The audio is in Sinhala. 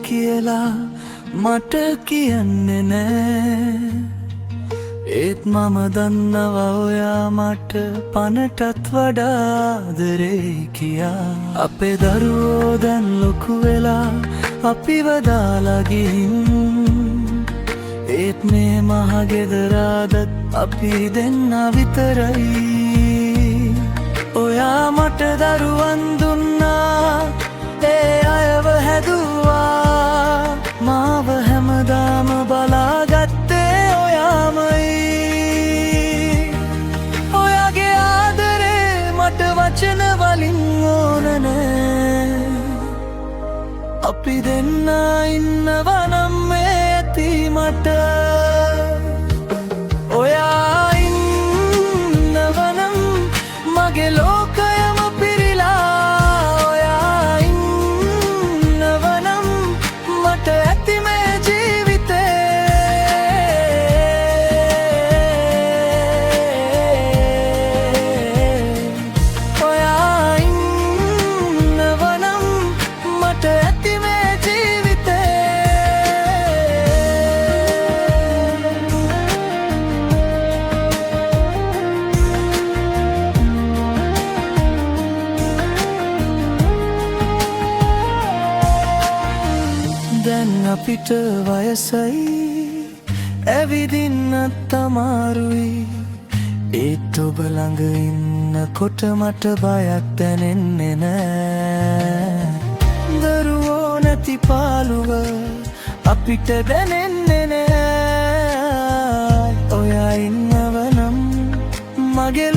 කියලා මට කියන්නේ නෑ. ඒත් මම දන්නවා ඔයා මට පනටත් වඩා ආදරේ කියා. අපේ දරුවෝ දැන් ලොකු වෙලා අපිව දාලා ගිහින්, ඒත් මේ මහගෙදර අදත් අපි දෙන්න විතරයි. ඔයා මට දරුවන් දුන්නා, ඒ අයව හැදුවා, මාව හැමදාම බලාගත්තේ ඔයාමයි. ඔයාගේ ආදරේ මට වචන වලින් ඕන නෑ. අපි දෙන්න ඉන්නවා නම් ඇති මට. ඔයා ඉන්නවා නම් මගේ ලෝකයම පිරීලා. ඔයා ඉන්නවා නම් මට ඇති මේ ජීවිතේ. ඔයා ඉන්නවා නම් මට ඇති මේ ජීවිතේ. දැන් අපිට වයසයි, ඇවිදින්නත් අමාරුයි. ඒත් ඔබ ළඟ ඉන්නකොට මට බයක් දැනෙන්නේ නෑ. දරුවෝ නැති පාළුව අපිට දැනෙන්නේ නෑ. ඔයා ඉන්නව නම් මගේ